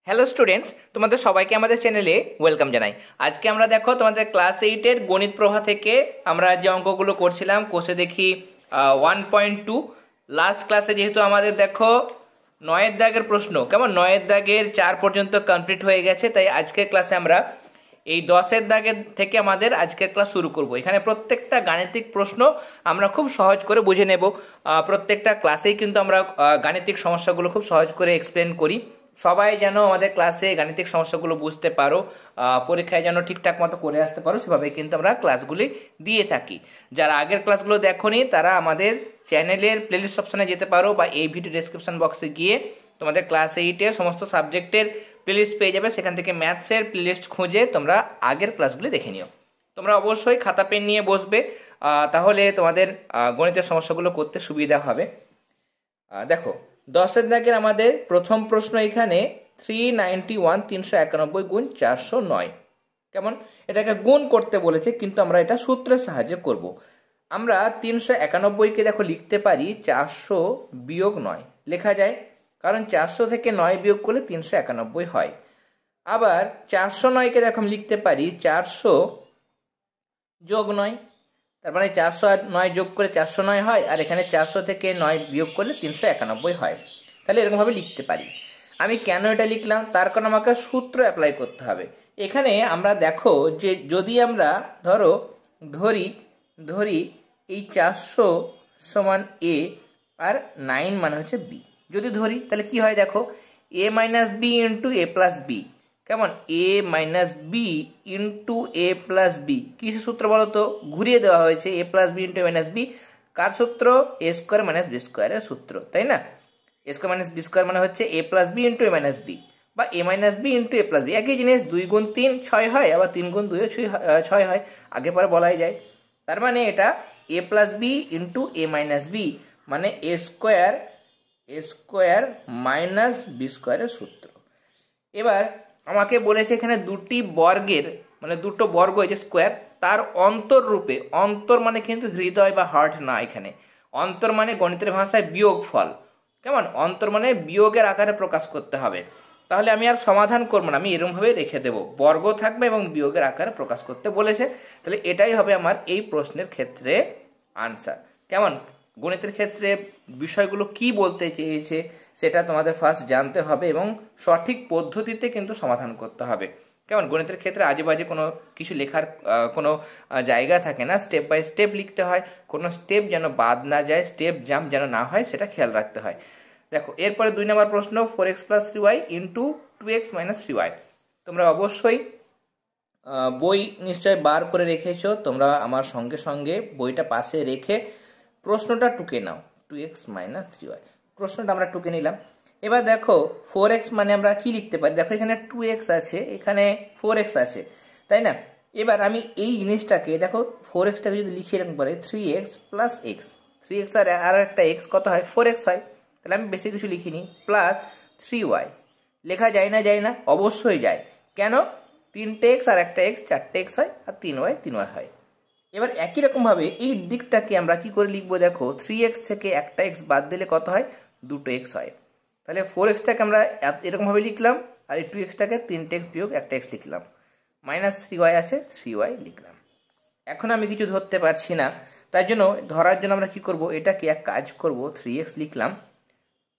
Hello students, তোমাদের সবাইকে আমাদের চ্যানেলে ওয়েলকাম জানাই। আজকে আমরা দেখো তোমাদের ক্লাস 8-এর গণিত প্রভা থেকে আমরা যে অঙ্কগুলো করছিলাম কোষে দেখি 1.2 লাস্ট ক্লাসে যেহেতু আমাদের দেখো 9-এর দাগের প্রশ্ন কেমন 9-এর দাগের 4 পর্যন্ত কমপ্লিট হয়ে গেছে, তাই আজকের ক্লাসে আমরা এই 10-এর দাগের থেকে আমাদের আজকের ক্লাস শুরু করব। এখানে প্রত্যেকটা গাণিতিক প্রশ্ন আমরা খুব সহজ করে বুঝে নেব। প্রত্যেকটা ক্লাসেই কিন্তু আমরা গাণিতিক সমস্যাগুলো খুব সহজ করে এক্সপ্লেন করি। সবাই যেন আমাদের ক্লাসে গাণিতিক সমস্যাগুলো বুঝতে পারো, পরীক্ষায় যেন ঠিকঠাক মতো করে আসতে পারো, সেভাবে কিন্তু আমরা ক্লাসগুলি দিয়ে থাকি। যারা আগের ক্লাসগুলো দেখোনি তারা আমাদের চ্যানেলের প্লেলিস্ট অপশনে যেতে পারো বা এই ভিডিও ডেসক্রিপশন বক্সে গিয়ে তোমাদের ক্লাস 8-এর সমস্ত সাবজেক্টের প্লেলিস্ট পেয়ে যাবে। সেখান থেকে ম্যাথসের প্লেলিস্ট খুঁজে তোমরা আগের ক্লাসগুলি দেখে নিও। তোমরা অবশ্যই খাতা পেন নিয়ে বসবে, তাহলে তোমাদের গণিতের সমস্যাগুলো করতে সুবিধা হবে। দেখো 10-এর দাগের আমাদের প্রথম প্রশ্ন এখানে 391 গুণ 409 কেমন, এটাকে গুণ করতে বলেছে, কিন্তু আমরা এটা সূত্রের সাহায্যে করব। আমরা 391কে দেখো লিখতে পারি 400 বিয়োগ 9 লেখা যায়, কারণ 400 থেকে 9 বিয়োগ করলে 391 হয়। আবার 409কে দেখো আমি লিখতে পারি 400 যোগ 9, তার মানে 400 আর 9 যোগ করে 409 হয়, আর এখানে 400 থেকে 9 বিয়োগ করলে 391 হয়। তাহলে এরকমভাবে লিখতে পারি। আমি কেন এটা লিখলাম, তার কারণ আমাকে সূত্র অ্যাপ্লাই করতে হবে। এখানে আমরা দেখো যে যদি আমরা ধরি এই 400 সমান এ আর 9 মানে হচ্ছে বি, যদি ধরি তাহলে কি হয় দেখো, এ মাইনাস বি ইন্টু এ প্লাস বি, কেমন, এ মাইনাস বি ইন্টু এ প্লাস বি, কিসের সূত্র বলো তো, ঘুরিয়ে দেওয়া হয়েছে, এ প্লাস বি ইন্টু এ মাইনাস বি, কার সূত্র, এ স্কোয়ার মাইনাস বি স্কোয়ারের সূত্র, তাই না। A square minus B square মানে হচ্ছে এ প্লাস বি ইন্টু এ মাইনাস বি, বা এ মাইনাস বি ইন্টু এ প্লাস বি, একই জিনিস। 2 গুণ 3 6 হয়, আবার 3 গুণ 2 6 হয়, আগে পরে বলাই যায়। তার মানে এটা A plus B into A minus B মানে এ স্কোয়ার মাইনাস বি স্কোয়ারের সূত্র। এবার আমাকে বলেছে এখানে দুটি বর্গের মানে দুটো বর্গ যে স্কোয়ার, তার অন্তর রূপে, অন্তর মানে কিন্তু হৃদয় বা হার্ট না, এখানে অন্তর মানে গণিতের ভাষায় বিয়োগ ফল, কেমন, অন্তর মানে বিয়োগের আকারে প্রকাশ করতে হবে। তাহলে আমি আর সমাধান করবো না, আমি এরকমভাবে রেখে দেবো, বর্গ থাকবে এবং বিয়োগের আকারে প্রকাশ করতে বলেছে। তাহলে এটাই হবে আমার এই প্রশ্নের ক্ষেত্রে আনসার। কেমন, গণিতের ক্ষেত্রে বিষয়গুলো কি বলতে চেয়েছে সেটা তোমাদের ফার্স্ট জানতে হবে এবং সঠিক পদ্ধতিতে কিন্তু সমাধান করতে হবে। কেমন, গণিতের ক্ষেত্রে আজে বাজে কোনো কিছু লেখার কোনো জায়গা থাকে না, স্টেপ বাই স্টেপ লিখতে হয়, কোনো স্টেপ যেন বাদ না যায়, স্টেপ জাম্প যেন না হয়, সেটা খেয়াল রাখতে হয়। দেখো এরপরে 2 নম্বর প্রশ্ন, 4x plus 3y into 2x minus 3y। তোমরা অবশ্যই বই নিশ্চয় বার করে রেখেছো, তোমরা আমার সঙ্গে সঙ্গে বইটা পাশে রেখে প্রশ্নটা টুকে নাও। 2x মাইনাস 3y প্রশ্নটা আমরা টুকে নিলাম। এবার দেখো 4x মানে আমরা কি লিখতে পারি, দেখো এখানে 2x আছে, এখানে 4x আছে, তাই না। এবার আমি এই জিনিসটাকে দেখো 4xটাকে যদি লিখে এরকম করে 3x প্লাস এক্স, 3x আর একটা x কত হয়, 4x হয়। তাহলে আমি বেশি কিছু লিখিনি, প্লাস 3y লেখা যায় না, যায় না, অবশ্যই যায়। কেন, 3টে x আর একটা x 4টে x হয়, আর 3y হয়। এবার একই রকমভাবে এই দিকটাকে আমরা কি করে লিখবো, দেখো 3x থেকে একটা x বাদ দিলে কত হয়, 2টো x হয়। তাহলে 4xটাকে আমরা এরকমভাবে লিখলাম, আর এই 2xটাকে 3টে x বিয়োগ একটা x লিখলাম, মাইনাস 3y আছে, 3y লিখলাম। এখন আমি কিছু ধরতে পারছি না, তাই জন্য ধরার জন্য আমরা কি করব, এটাকে এক কাজ করব, 3x লিখলাম,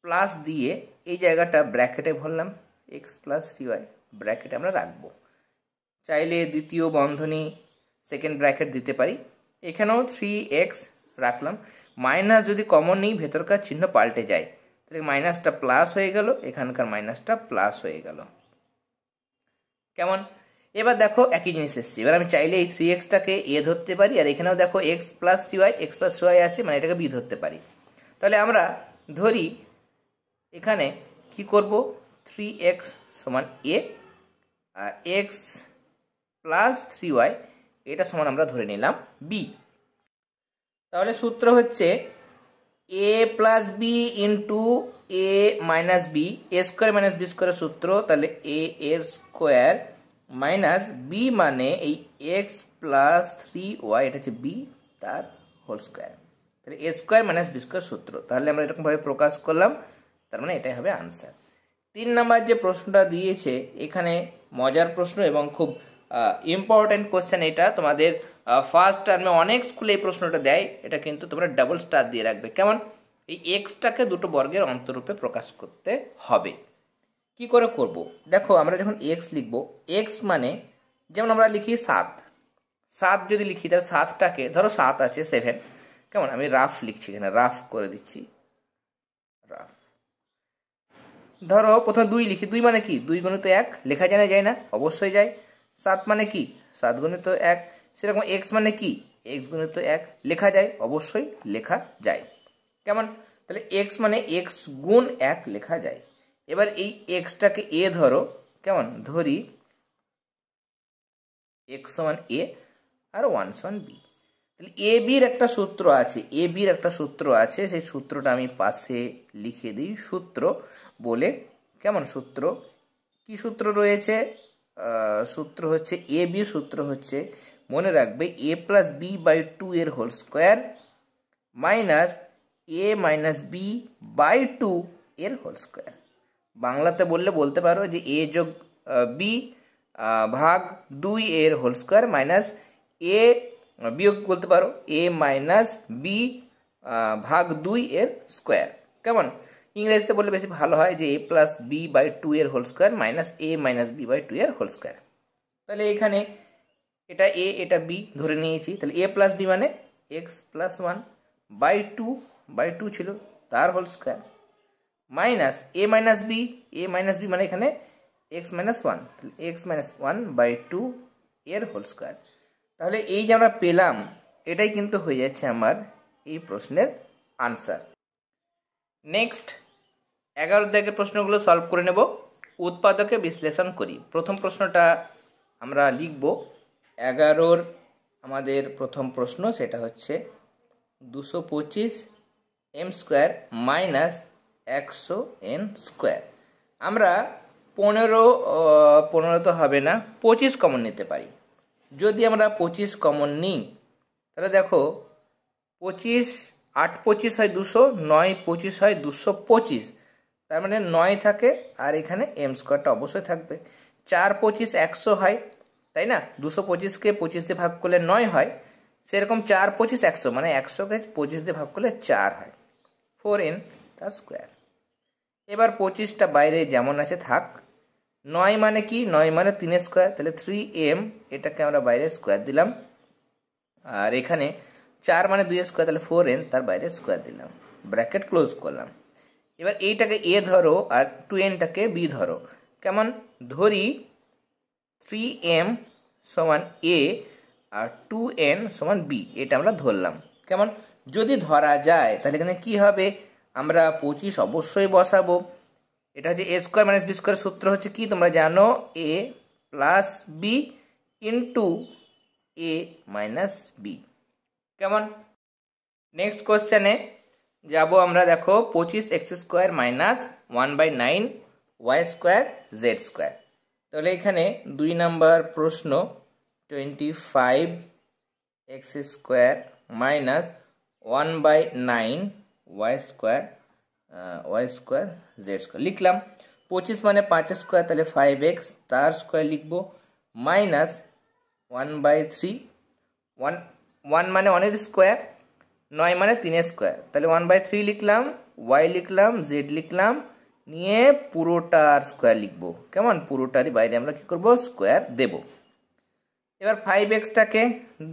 প্লাস দিয়ে এই জায়গাটা ব্র্যাকেটে ভরলাম, x প্লাস 3y ব্র্যাকেটে আমরা রাখবো। চাইলে দ্বিতীয় বন্ধনী সেকেন্ড ব্র্যাকেট দিতে পারি, এখানেও 3x রাখলাম। মাইনাস যদি কমন নেই ভেতরকার চিহ্ন পাল্টে যায়, তাহলে মাইনাসটা প্লাস হয়ে গেল, এখানকার মাইনাসটা প্লাস হয়ে গেল। কেমন, এবার দেখো একই জিনিস এসছে। এবার আমি চাইলে এই 3xটাকে এ ধরতে পারি, আর এখানেও দেখো x প্লাস 3y আছে, মানে এটাকে বি ধরতে পারি। তাহলে আমরা ধরি এখানে কি করব, 3x সমান এ আর x প্লাস 3y এটা সমান আমরা ধরে নিলাম বি। তাহলে সূত্র হচ্ছে এ প্লাস বি ইন্টু এ মাইনাস বি, এ স্কোয়ার মাইনাস বি স্কোয়ারের সূত্র, তাহলে এ এর স্কোয়ার মাইনাস বি মানে এই এক্স প্লাস 3y, এটা হচ্ছে বি তার হোল স্কোয়ার, তাহলে A square minus B square সূত্র। তাহলে আমরা এরকমভাবে প্রকাশ করলাম, তার মানে এটাই হবে আনসার। 3 নাম্বার যে প্রশ্নটা দিয়েছে এখানে মজার প্রশ্ন এবং খুব ইম্পর্টেন্ট কোশ্চেন। এটা তোমাদের ফার্স্ট টার্মে অনেক স্কুলে এই প্রশ্নটা দেয়, এটা কিন্তু তোমরা ডাবল স্টার দিয়ে রাখবে। কেমন? এই এক্সটাকে দুটো বর্গের অন্তরূপে প্রকাশ করতে হবে। কি করে করব? দেখো, আমরা যখন এক্স লিখব, এক্স মানে যেমন আমরা লিখি 7, 7 যদি লিখি তাহলে 7টাকে ধরো 7 আছে 7, কেমন? আমি রাফ লিখছি, এখানে রাফ করে দিচ্ছি, রাফ। ধরো প্রথমে 2 লিখি, 2 মানে কি? 2 গুণিত 1 লেখা যায় না? যায় না? অবশ্যই যায়। 7 মানে কি? 7 গুণিত 1। সেরকম x মানে কি? x গুণিত 1 লেখা যায়? অবশ্যই লেখা যায়। কেমন? তাহলে x মানে x গুণ 1 লেখা যায়। এবার এই xটাকে a ধরো, কেমন? ধরি x সমান a আর 1 সমান b। তাহলে এ বির একটা সূত্র আছে, এ বির একটা সূত্র আছে, সেই সূত্রটা আমি পাশে লিখে দিই সূত্র বলে। কেমন? সূত্র কি সূত্র রয়েছে? সূত্র হচ্ছে এ বি, সূত্র হচ্ছে মনে রাখবে a প্লাস বি বাই 2 এর whole square minus a minus B by 2 এর হোল স্কোয়ার। বাংলাতে বললে বলতে পারো যে a যোগ বি ভাগ 2 এর হোল স্কোয়ার মাইনাস a বিয়োগ বলতে পারো a মাইনাস বি ভাগ 2 এর স্কোয়ার। কেমন? ইংরেজিতে বললে বেশি ভালো হয় যে a প্লাস বি বাই 2 এর whole square minus a minus B by 2 এর হোল স্কোয়ার। তাহলে এখানে এটা a এটা b ধরে নিয়েছি। তাহলে a প্লাস বি মানে x প্লাস 1 বাই 2 ছিল তার whole square minus a minus B মানে এখানে x মাইনাস 1, তাহলে x মাইনাস 1 বাই 2 এর হোল স্কোয়ার। তাহলে এই যে আমরা পেলাম, এটাই কিন্তু হয়ে যাচ্ছে আমার এই প্রশ্নের আনসার। নেক্সট 11 দাগের প্রশ্নগুলো সলভ করে নেব। উৎপাদকে বিশ্লেষণ করি। প্রথম প্রশ্নটা আমরা লিখব 11 আমাদের প্রথম প্রশ্ন, সেটা হচ্ছে 225 m square minus 100 n square. আমরা 15 তো হবে না, 25 কমন নিতে পারি। যদি আমরা 25 কমন নিই তাহলে দেখো 25 8 25 হয় 200, 9 25 হয় 225, তার মানে 9 থাকে আর এখানে m স্কোয়ারটা অবশ্যই থাকবে। 4 25 100 হয়, তাই না? 225কে 25 দিয়ে ভাগ করলে 9 হয়, সেরকম 4 25 100 মানে 100কে 25 দিয়ে ভাগ করলে 4 হয়, 4n তার স্কোয়ার। এবার 25টা বাইরে যেমন আছে থাক। 9 মানে কি? 9 মানে 3 স্কোয়ার, তাহলে 3m, এটাকে আমরা বাইরে স্কোয়ার দিলাম। আর এখানে 4 মানে 2 স্কোয়ার, তাহলে 4n তার বাইরে স্কোয়ার দিলাম, ব্র্যাকেট ক্লোজ করলাম। এবার এইটাকে a ধরো আর 2nটাকে b ধরো। কেমন? ধরি 3m সমান a আর 2n সমান b, এটা আমরা ধরলাম। কেমন? যদি ধরা যায় তাহলে এখানে কি হবে? আমরা 25 অবশ্যই বসাবো। এটা হচ্ছে a square minus B square, সূত্র হচ্ছে কি তোমরা জানো? a plus B into a minus B. কেমন? নেক্সট কোশ্চেনে যাব আমরা। দেখো 25 X square minus 1/9 Y square Z square. তাহলে এখানে 2 নাম্বার প্রশ্ন 25 X square minus 1/9 Y square Z square লিখলাম। 25 মানে 5 স্কোয়ার, তাহলে 5x তার স্কোয়ার লিখবো মাইনাস 1/3, 1 মানে 1 স্কোয়ার, 9 মানে 3 স্কোয়ার, তাহলে 1/3 লিখলাম, y লিখলাম, z লিখলাম, নিয়ে পুরোটার স্কোয়ার লিখবো। কেমন? পুরোটারই বাইরে আমরা কি করব? স্কোয়ার দেব। এবার 5xটাকে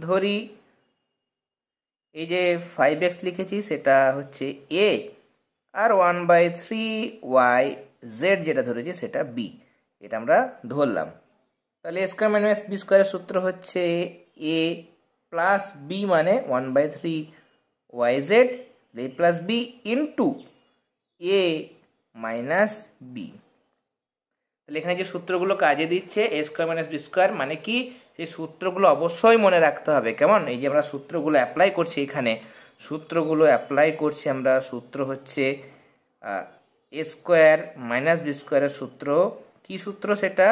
ধরি, এই যে 5x লিখেছি সেটা হচ্ছে a আর 1/3y z যেটা ধরেছি সেটা b, এটা আমরা ধরলাম। তাহলে a স্কোয়ার মাইনাস বি স্কোয়ারের সূত্র হচ্ছে a প্লাস বি মানে 1/3yz a plus B into a minus B. তাহলে এখানে যে সূত্রগুলো কাজে দিচ্ছে a square minus B square মানে কি, সেই সূত্রগুলো অবশ্যই মনে রাখতে হবে। কেমন? এই যে আমরা সূত্রগুলো অ্যাপ্লাই করছি, এখানে সূত্রগুলো অ্যাপ্লাই করছি আমরা। সূত্র হচ্ছে a স্কোয়ার মাইনাস বি স্কোয়ারের সূত্র। কি সূত্র সেটা?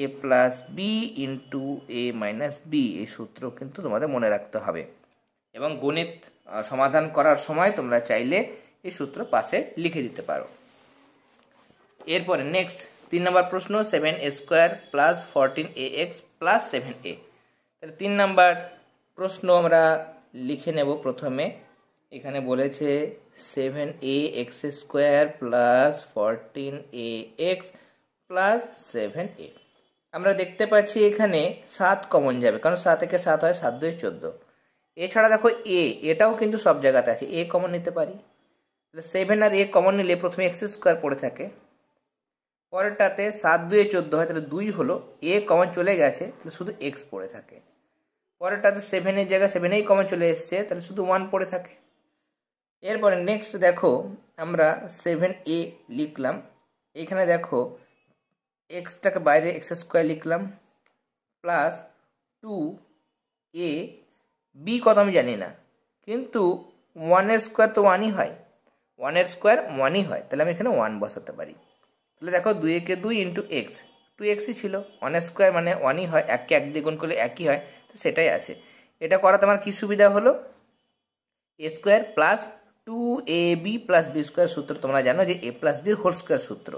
a plus B into a minus B. এই সূত্র কিন্তু তোমাদের মনে রাখতে হবে এবং গণিত সমাধান করার সময় তোমরা চাইলে এই সূত্র পাশে লিখে দিতে পারো। এরপরে নেক্সট 3 নম্বর প্রশ্ন 7a² plus 14ax plus 7a। তাহলে 3 নম্বর প্রশ্ন আমরা লিখে নেব। প্রথমে এখানে বলেছে 7ax² plus 14ax plus 7a। আমরা দেখতে পাচ্ছি এখানে 7 কমন যাবে, কারণ 7 থেকে 7 হয় 7 2 14। এছাড়া দেখো এটাও কিন্তু সব জায়গাতে আছে, এ কমন নিতে পারি। 7 আর এ কমন নিলে প্রথমে x² পড়ে থাকে, পরেরটাতে 7 2 14 হয়, তাহলে 2 হলো, এ কমন চলে গেছে, তাহলে শুধু x পড়ে থাকে। পরেরটাতে 7 এর জায়গায় 7এই কমন চলে এসছে, তাহলে শুধু 1 পড়ে থাকে। এরপরে নেক্সট দেখো আমরা 7a লিখলাম। এখানে দেখো এক্সটাকে বাইরে x² লিখলাম প্লাস 2a, বি কত আমি জানি না, কিন্তু 1 এর স্কোয়ার তো 1ই হয়, 1 এর স্কোয়ার 1ই হয়, তাহলে আমি এখানে 1 বসাতে পারি। তাহলে দেখো 2 কে 2 ইন্টু এক্স, 2xই ছিল, 1 এর স্কোয়ার মানে 1ই হয়, 1কে 1 দিয়ে গুণ করলে 1ই হয়, তো সেটাই আছে। এটা করাতে আমার কি সুবিধা হলো, a² plus 2ab plus b² সূত্র তোমরা জানো যে a প্লাস বির হোল স্কোয়ার সূত্র।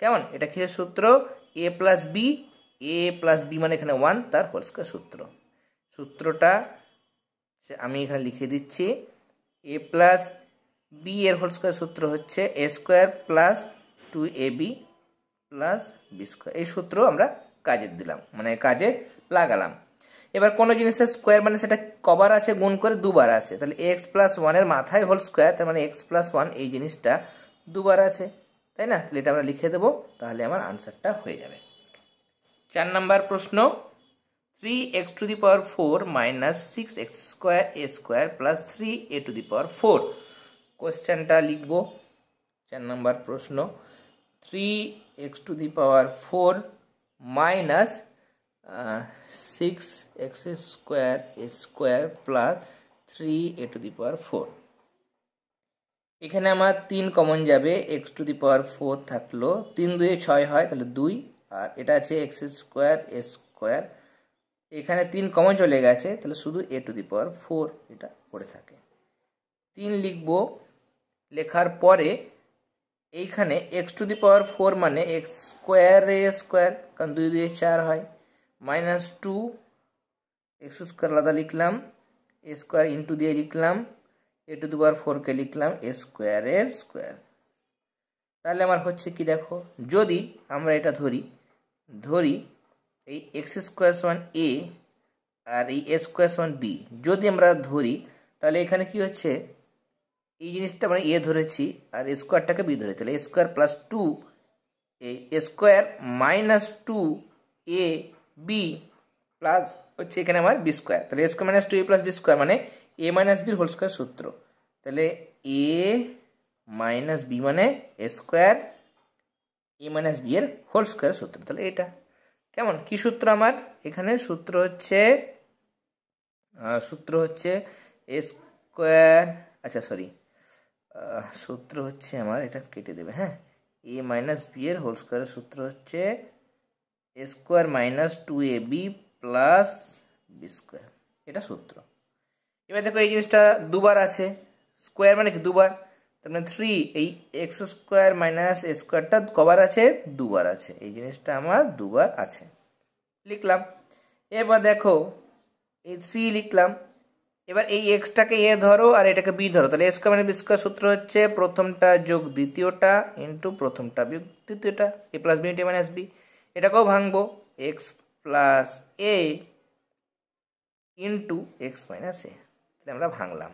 কেমন, এটা কিসের সূত্র, a প্লাস বি মানে এখানে 1, তার হোল স্কোয়ার সূত্র। সূত্রটা আমি এখানে লিখে দিচ্ছি, a প্লাস বি এর হোল স্কোয়ার সূত্র হচ্ছে a² plus 2ab plus b²। এই সূত্র আমরা কাজে দিলাম, মানে কাজে লাগালাম। এবার কোনো জিনিসের স্কোয়ার মানে সেটা কবার আছে, গুণ করে দুবার আছে, তাহলে x প্লাস 1 এর মাথায় হোল স্কোয়ার, তার মানে x প্লাস 1 এই জিনিসটা দুবার আছে, তাই না? তাহলে এটা আমরা লিখে দেবো, তাহলে আমার আনসারটা হয়ে যাবে। 4 নম্বর প্রশ্ন 3x⁴ minus 6x² plus 3a⁴। কোশ্চেনটা লিখবো। 4 নম্বর প্রশ্ন 3x⁴ minus 6x² plus 3a⁴। এখানে আমার 3 কমন যাবে, x⁴ থাকলো, 3 2 6 হয়, তাহলে 2, আর এটা আছে x², এখানে 3 কমন চলে গেছে, তাহলে শুধু a⁴ এটা পড়ে থাকে। 3 লিখবো, লেখার পরে এইখানে x⁴ মানে x², কারণ 2 2 4 হয়, মাইনাস 2, x² আলাদা লিখলাম, a² ইন্টু দিয়ে লিখলাম, a⁴ কে লিখলাম a²। তাহলে আমার হচ্ছে কি দেখো, যদি আমরা এটা ধরি এই x² সমান a আর এই a² সমান b, যদি আমরা ধরি, তাহলে এখানে কি হচ্ছে, এই জিনিসটা মানে a ধরেছি আর a²টাকে b ধরে, তাহলে a² plus 2 a² minus 2ab plus হচ্ছে এখানে আমার b², তাহলে a² minus 2a plus b² মানে a মাইনাস বির হোল স্কোয়ার সূত্র, তাহলে a মাইনাস বি মানে a² a মাইনাস বি এর হোল স্কোয়ার সূত্র। তাহলে এটা কেমন, কি সূত্র আমার এখানে, সূত্র হচ্ছে a², আচ্ছা সরি, সূত্র হচ্ছে আমার, এটা কেটে দেবে, হ্যাঁ, a মাইনাস বি এর হোল স্কোয়ারের সূত্র হচ্ছে a² minus 2ab plus b², এটা সূত্র। এবার দেখো এই জিনিসটা দুবার আছে, স্কোয়ার মানে কি দুবার, তার মানে 3, এই x² মাইনাস a²টা কবার আছে, দুবার আছে, এই জিনিসটা আমার দুবার আছে, লিখলাম। এবার দেখো এই 3 লিখলাম, এবার এই এক্সটাকে এ ধরো আর এটাকে বি ধরো, তাহলে a² মানে b² সূত্র হচ্ছে প্রথমটা যোগ দ্বিতীয়টা ইন্টু প্রথমটা বিয়োগ দ্বিতীয়টা, a plus B into minus B. এটাকেও ভাঙবো, x plus a into X minus A, তাহলে আমরা ভাঙলাম।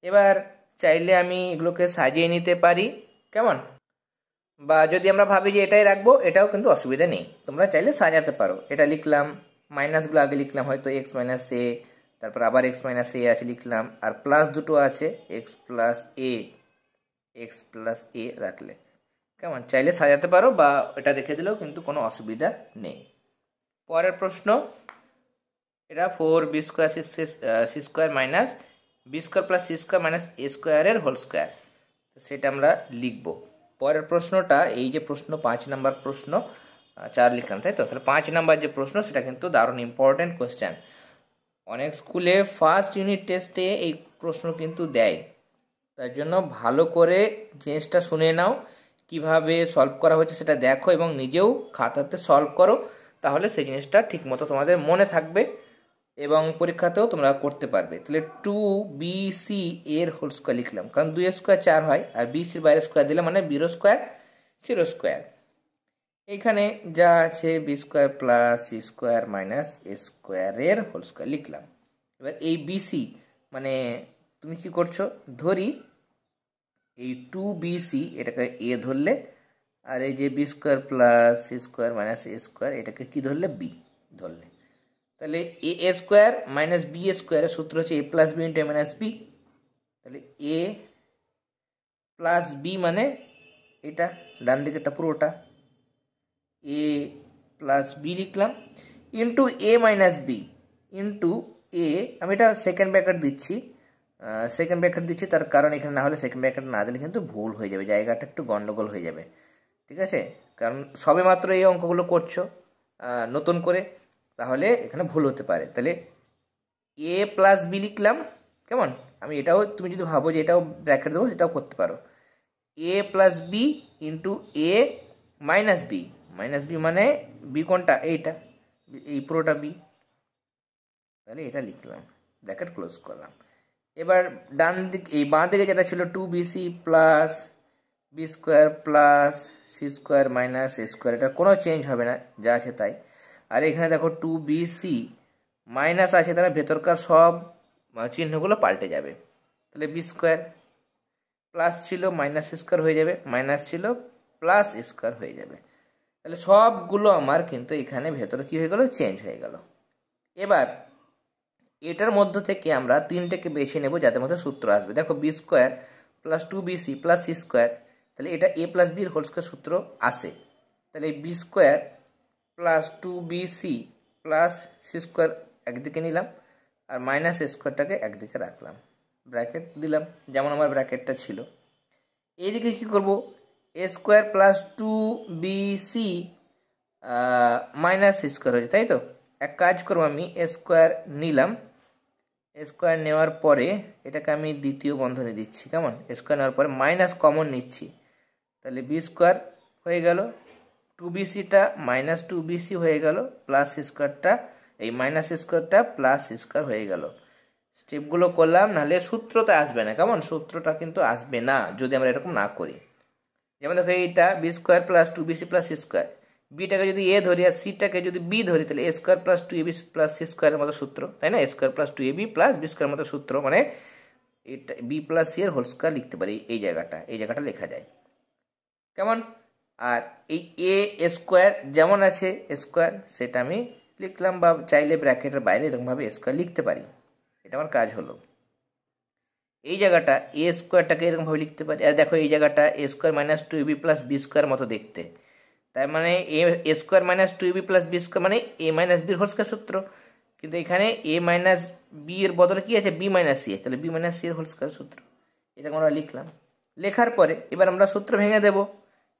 এবার চাইলে আমি এগুলোকে সাজিয়ে নিতে পারি, কেমন, বা যদি আমরা ভাবি যে এটাই রাখবো, এটাও কিন্তু অসুবিধা নেই, তোমরা চাইলে সাজাতে পারো। এটা লিখলাম, মাইনাসগুলো আগে লিখলাম, হয়তো এক্স মাইনাস এ, তারপর আবার এক্স মাইনাস এ আছে লিখলাম, আর প্লাস দুটো আছে এক্স প্লাস এ রাখলে, কেমন, চাইলে সাজাতে পারো বা এটা রেখে দিলেও কিন্তু কোনো অসুবিধা নেই। পরের প্রশ্ন, এটা 4b² c² minus b² plus c² minus a² এর হোল স্কোয়ার, সেটা আমরা লিখব। পরের প্রশ্নটা, এই যে প্রশ্ন 5 নম্বর প্রশ্ন, 4 লিখলাম তাই তো, তাহলে 5 নম্বর যে প্রশ্ন সেটা কিন্তু দারুণ ইম্পর্টেন্ট কোশ্চেন। অনেক স্কুলে ফার্স্ট ইউনিট টেস্টে এই প্রশ্ন কিন্তু দেয়, তার জন্য ভালো করে জিনিসটা শুনে নাও কিভাবে সলভ করা হচ্ছে সেটা দেখো এবং নিজেও খাতাতে সলভ করো, তাহলে সেই জিনিসটা ঠিকমতো তোমাদের মনে থাকবে এবং পরীক্ষাতেও তোমরা করতে পারবে। তাহলে 2bc এর হোল স্কোয়ার লিখলাম, কারণ 2 স্কোয়ার 4 হয়, আর বিসির বাইরে স্কোয়ার দিলে মানে বিরো স্কোয়ার সিরো স্কোয়ার। এইখানে যা আছে B square plus C square minus A স্কোয়ারের হোল স্কোয়ার লিখলাম। এবার এই বিসি মানে তুমি কি করছো, ধরি এই 2bc এটাকে এ ধরলে, আর এই যে B square plus C square minus A square এটাকে কি ধরলে, বি ধরলে। তাহলে এ স্কোয়ার মাইনাস বি স্কোয়ারের সূত্র হচ্ছে এ প্লাস বি ইন্টু এ মাইনাস বি। তাহলে এ প্লাস বি মানে এটা ডান দিকেরটা পুরোটা, এ প্লাস বি লিখলাম, ইন্টু এ মাইনাস বি ইন্টু এ, আমি এটা সেকেন্ড ব্র্যাকেট দিচ্ছি, তার কারণ এখানে না হলে সেকেন্ড ব্র্যাকেট না দিলে কিন্তু ভুল হয়ে যাবে, জায়গাটা একটু গন্ডগোল হয়ে যাবে, ঠিক আছে? কারণ সবে মাত্র এই অঙ্কগুলো করছো নতুন করে, তাহলে এখানে ভুল হতে পারে। তাহলে এ প্লাস বি লিখলাম, কেমন? আমি এটাও, তুমি যদি ভাবো যে এটাও ব্র্যাকেট দেবো সেটাও করতে পারো, এ প্লাস বি ইন্টু এ মাইনাস বি মানে বি কোনটা, এইটা, এই পুরোটা বি, তাহলে এটা লিখলাম, ব্র্যাকেট ক্লোজ করলাম। এবার ডান দিক এই বাঁ দিকে যেটা ছিল 2bc plus B square plus C square minus A square, এটা কোনো চেঞ্জ হবে না, যা আছে তাই। আর এখানে দেখো 2bc মাইনাস আছে, তাহলে ভেতরকার সব চিহ্নগুলো পাল্টে যাবে। তাহলে বি স্কোয়ার প্লাস ছিল মাইনাস স্কোয়ার হয়ে যাবে, মাইনাস ছিল প্লাস স্কোয়ার হয়ে যাবে। তাহলে সবগুলো আমার কিন্তু এখানে ভেতরে কি হয়ে গেল, চেঞ্জ হয়ে গেল। এবার এটার মধ্য থেকে আমরা তিনটেকে বেছে নেব যাদের মধ্যে সূত্র আসবে। দেখো B square plus 2bc plus C square, তাহলে এটা এ প্লাস বির হোল স্কোয়ার সূত্র আসে। তাহলে B square plus 2bc plus C square একদিকে নিলাম, আর মাইনাস স্কোয়ারটাকে একদিকে রাখলাম, ব্র্যাকেট দিলাম যেমন আমার ব্র্যাকেটটা ছিল। এইদিকে কী করব, A square plus 2bc minus C square হয়েছে, তাই তো? এক কাজ করবো, আমি এ স্কোয়ার নিলাম, স্কোয়ার নেওয়ার পরে এটাকে আমি দ্বিতীয় বন্ধনী দিচ্ছি, কেমন? স্কোয়ার নেওয়ার পরে মাইনাস কমন নিচ্ছি, তাহলে বি স্কোয়ার হয়ে গেল, 2bcটা মাইনাস 2bc হয়ে গেল, প্লাস স্কোয়ারটা এই মাইনাস স্কোয়ারটা প্লাস স্কোয়ার হয়ে গেল। স্টেপগুলো করলাম, নাহলে সূত্রটা আসবে না, কেমন? সূত্রটা কিন্তু আসবে না যদি আমরা এরকম না করি। যেমন দেখো এইটা B square plus 2bc plus C square, বিটাকে যদি এ ধরি আর সিটাকে যদি বি ধরি, তাহলে A square plus 2ab plus C স্কোয়ারের মতো সূত্র, তাই না? A square plus 2ab plus B স্কোয়ারের মতো সূত্র, মানে এটা বি প্লাস সি এর হোল স্কোয়ার লিখতে পারি, এই জায়গাটা লেখা যায়, কেমন? আর এই এ স্কোয়ার যেমন আছে স্কোয়ার, সেটা আমি লিখলাম, বা চাইলে ব্র্যাকেটের বাইরে এরকমভাবে স্কোয়ার লিখতে পারি, এটা আমার কাজ হলো। এই জায়গাটা এ স্কোয়ারটাকে এরকমভাবে লিখতে পারি, আর দেখো এই জায়গাটা A square minus 2ab plus B square মতো দেখতে, তার মানে A square minus 2ab plus B square মানে এ মাইনাস বির হোল স্কোয়ার সূত্র, কিন্তু এখানে এ মাইনাস বি এর বদলে কি আছে, বি মাইনাস সি, তাহলে বি মাইনাস সি এর হোল স্কোয়ার সূত্র, এটা আমরা লিখলাম। লেখার পরে এবার আমরা সূত্র ভেঙে দেব,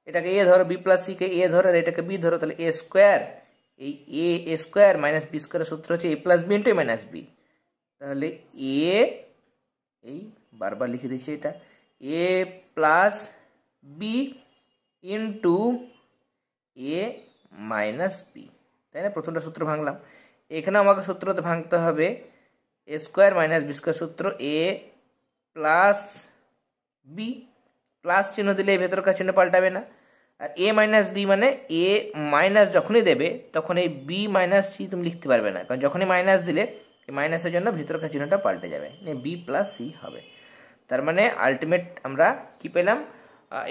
এটাকে এ ধরো, বি প্লাস সিকে এ ধরো, আর এটাকে বি ধরো, তাহলে এ স্কোয়ার, এই এ স্কোয়ার মাইনাস বি স্কোয়ারের সূত্র হচ্ছে এ প্লাস বি ইন্টু এ মাইনাস বি, তাহলে এ, এই বারবার লিখে দিচ্ছি, এটা A plus B into A minus B, তাই না? প্রথমটা সূত্র ভাঙলাম, এখানে আমাকে সূত্রতে ভাঙতে হবে এ স্কোয়ার মাইনাস বি স্কোয়ার সূত্র, এ প্লাস বি, প্লাস চিহ্ন দিলে এই ভেতরকার চিহ্ন পাল্টাবে না, আর এ মাইনাস বি মানে এ মাইনাস যখনই দেবে তখন এই বি মাইনাস সি তুমি লিখতে পারবে না, কারণ যখনই মাইনাস দিলে এই মাইনাসের জন্য ভেতরকার চিহ্নটা পাল্টে যাবে, বি প্লাস সি হবে। তার মানে আলটিমেট আমরা কি পেলাম,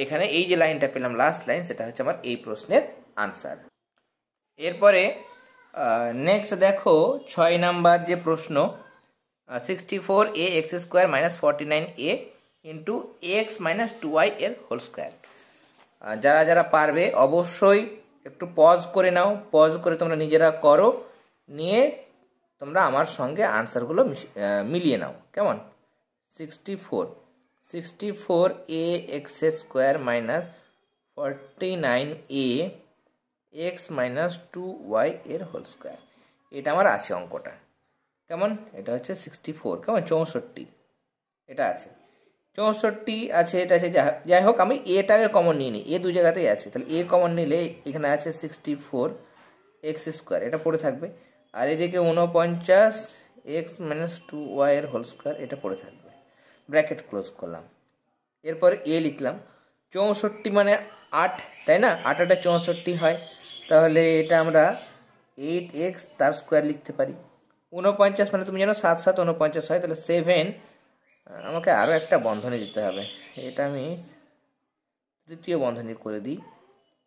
এখানে এই যে লাইনটা পেলাম লাস্ট লাইন, সেটা হচ্ছে আমার এই প্রশ্নের আনসার। এরপরে নেক্সট দেখো 6 নাম্বার যে প্রশ্ন, 64a x square minus 49a into X minus 2y এর হোল স্কোয়ার। যারা যারা পারবে অবশ্যই একটু পজ করে নাও, পজ করে তোমরা নিজেরা করো, নিয়ে তোমরা আমার সঙ্গে আনসারগুলো মিলিয়ে নাও, কেমন? 64a x square minus 49a x minus 2y এর হোল স্কোয়ার, এটা আমার আছে অঙ্কটা, কেমন? এটা হচ্ছে 64, কেমন? 64 এটা আছে। 64 আছে, এটা আছে, যাই হোক আমি এটাকে কমন নিয়ে নিই, এ দু জায়গাতেই আছে, তাহলে এ কমন নিলে এখানে আছে 64 এক্স স্কোয়ার, এটা পড়ে থাকবে। আর এদিকে 49 এক্স মাইনাস 2y এর হোল স্কোয়ার, এটা পড়ে থাকবে। ব্র্যাকেট ক্লোজ করলাম। এরপরে এ লিখলাম। 64 মানে 8, তাই না? 8 8 64 হয়, তাহলে এটা আমরা 8x তার স্কোয়ার লিখতে পারি। 49 মানে তুমি জানো 7 7 49 হয়, তাহলে 7, আমাকে আরও একটা বন্ধনী দিতে হবে, এটা আমি তৃতীয় বন্ধনী করে দিই,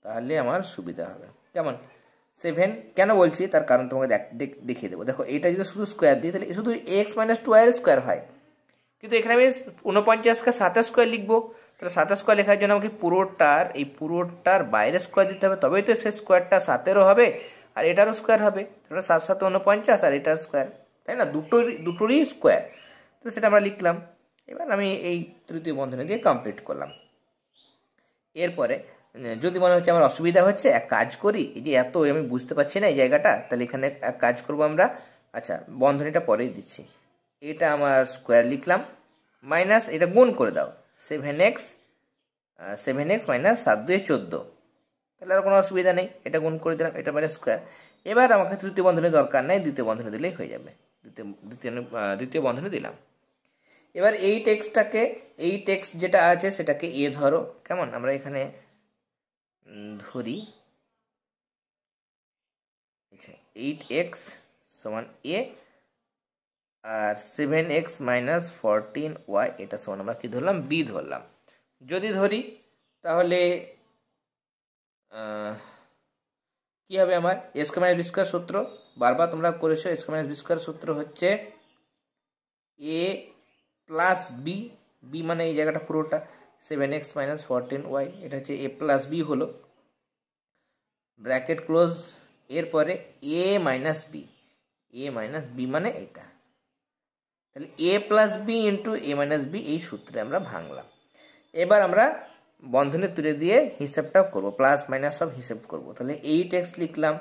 তাহলে আমার সুবিধা হবে। কেমন? 7 কেন বলছি তার কারণ তোমাকে দেখিয়ে দেবো। দেখো এইটা যদি শুধু স্কোয়ার দিই তাহলে শুধু এক্স মাইনাস 2y এর স্কোয়ার হয়, কিন্তু এখানে আমি 49কে 7 স্কোয়ার লিখবো, তাহলে 7 স্কোয়ার লেখার জন্য আমাকে পুরোটার বাইরে স্কোয়ার দিতে হবে, তবেই তো সেই স্কোয়ারটা 7-এরও হবে আর এটারও স্কোয়ার হবে। তাহলে 7 7 49 আর এটার স্কোয়ার, তাই না? দুটোরই স্কোয়ার, তো সেটা আমরা লিখলাম। এবার আমি এই তৃতীয় বন্ধনী দিয়ে কমপ্লিট করলাম। এরপরে যদি মনে হচ্ছে আমার অসুবিধা হচ্ছে, এক কাজ করি, এই যে এত আমি বুঝতে পারছি না এই জায়গাটা, তাহলে এখানে এক কাজ করব আমরা। আচ্ছা, বন্ধনীটা পরেই দিচ্ছি। এটা আমার স্কোয়ার লিখলাম, মাইনাস এটা গুণ করে দাও, 7x মাইনাস 7 2 14, তাহলে আর কোনো অসুবিধা নেই, এটা গুণ করে দিলাম, এটা বাইরে স্কোয়ার। এবার আমাকে তৃতীয় বন্ধনী দরকার নেই, দ্বিতীয় বন্ধনী দিলেই হয়ে যাবে। দ্বিতীয় বন্ধনী দিলাম। এবার এই টেক্সট যেটা আছে সেটাকে এ ধরো, কেমন? আমরা এখানে ধরি 8x সমান এ, আর 7x মাইনাস 14y এটা সমান আমরা কি ধরলাম? বি ধরলাম। যদি ধরি তাহলে কি হবে আমার? এ স্কয়ার মাইনাস বি স্কয়ার সূত্র, বারবার তোমরা করেছো, এ স্কয়ার মাইনাস বি স্কয়ার সূত্র হচ্ছে এ প্লাস বি, বি মানে এই জায়গাটা পুরোটা 7x মাইনাস 14y, এটা হচ্ছে এ প্লাস বি হলো, ব্র্যাকেট ক্লোজ। এরপরে এ মাইনাস বি মানে এটা, তাহলে এ প্লাস বি ইন্টু এ মাইনাস বি, এই সূত্রে আমরা ভাঙলাম। এবার আমরা বন্ধনী তুলে দিয়ে হিসাবটা করব, প্লাস মাইনাস সব হিসাব করব। তাহলে 8x লিখলাম,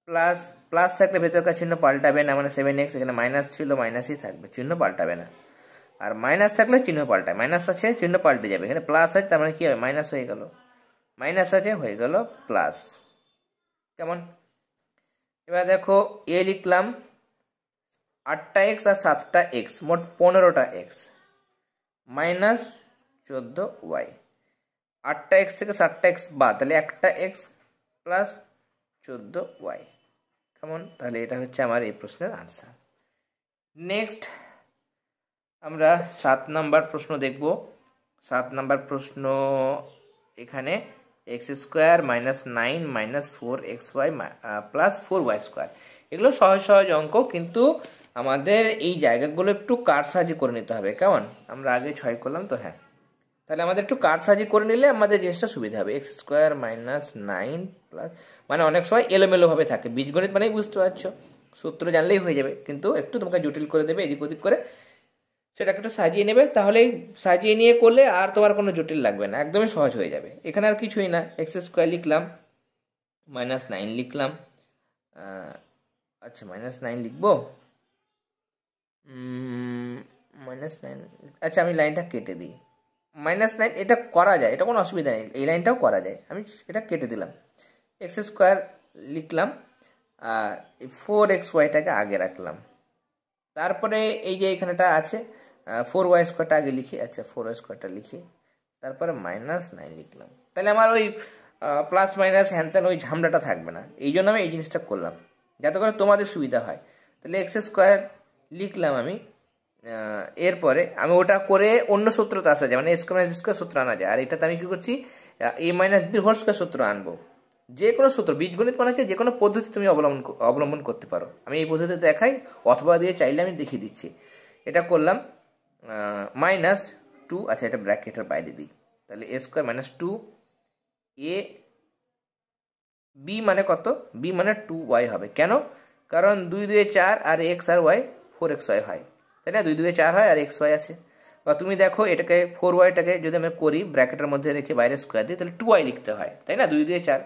প্লাস থাকলে ভেতরকার চিহ্ন পাল্টাবে না, মানে 7x এখানে মাইনাস ছিল, মাইনাসই থাকবে, চিহ্ন পাল্টাবে না। আর মাইনাস থাকলে চিহ্ন পাল্টায়, মাইনাস আছে চিহ্ন পাল্টে যাবে, এখানে প্লাস আছে তার মানে কি হবে? মাইনাস হয়ে গেল, মাইনাস আছে হয়ে গেল প্লাস। কেমন? এবার দেখো এ লিখলাম 8টা এক্স আর 7টা এক্স, মোট 15টা এক্স মাইনাস 14y। 8টা এক্স থেকে 7টা এক্স বাদ, তাহলে একটা এক্স প্লাস 14y। কেমন? তাহলে এটা হচ্ছে আমার এই প্রশ্নের আনসার। নেক্সট আমরা 7 নাম্বার প্রশ্ন দেখব। 7 নাম্বার প্রশ্ন এখানে x square minus 9 minus 4xy plus 4y square, এগুলো সহজ সহজ অঙ্ক, কিন্তু আমাদের এই জায়গাগুলো একটু কারসাজি করে নিতে হবে। কেমন? আমরা আগে 6 করলাম তো, হ্যাঁ, তাহলে আমাদের একটু কারসাজি করে নিলে আমাদের জিনিসটা সুবিধা হবে। এক্স স্কোয়ার মাইনাস 9 প্লাস, মানে অনেক সময় এলোমেলোভাবে থাকে, বীজগণিত মানেই বুঝতে পারছো, সূত্র জানলেই হয়ে যাবে, কিন্তু একটু তোমাকে জটিল করে দেবে এদিক ওদিক করে, সেটাকে একটু সাজিয়ে নেবে, তাহলেই সাজিয়ে নিয়ে করলে আর তোমার কোনো জটিল লাগবে না, একদমই সহজ হয়ে যাবে। এখানে আর কিছুই না, এক্স স্কোয়ার লিখলাম, মাইনাস 9 লিখলাম, আচ্ছা মাইনাস 9 লিখবো, -9, আচ্ছা আমি লাইনটা কেটে দিই। -9 এটা করা যায়, এটা কোনো অসুবিধা নেই, এই লাইনটাও করা যায়, আমি এটা কেটে দিলাম। এক্স স্কোয়ার লিখলাম, আর 4xyটাকে আগে রাখলাম, তারপরে এই যে এখানেটা আছে 4y স্কোয়ারটা আগে লিখি, আচ্ছা 4y স্কোয়ারটা লিখি, তারপরে -9 লিখলাম। তাহলে আমার ওই প্লাস মাইনাস হ্যানত্যান ওই ঝামলাটা থাকবে না, এই জন্য আমি এই জিনিসটা করলাম যাতে করে তোমাদের সুবিধা হয়। তাহলে এক্স স্কোয়ার লিখলাম আমি, এরপরে আমি ওটা করে অন্য সূত্রতে আসা যায়, মানে A square minus B square সূত্র আনা যায়, আর এটাতে আমি কি করছি? এ মাইনাস বি হোল স্কোয়ার সূত্র আনবো। যে কোনো সূত্র, বীজগণিত মানে হচ্ছে যে কোনো পদ্ধতি তুমি অবলম্বন করতে পারো, আমি এই পদ্ধতি দেখাই, অথবা দিয়ে চাইলে আমি দেখিয়ে দিচ্ছি। এটা করলাম -2, আচ্ছা এটা ব্র্যাকেটের বাইরে দিই, তাহলে A square minus 2 A, B মানে কত? বি মানে 2y হবে। কেন? কারণ 2 2 4 আর এক্স আর ওয়াই 4xy হয়, তাই না? 2 2 4 হয় আর xy আছে। বা তুমি দেখো এটাকে 4yটাকে যদি আমি করি ব্র্যাকেটের মধ্যে রেখে বাইরে স্কোয়ার দিই, তাহলে 2y লিখতে হয়, তাই না? 2 2 4,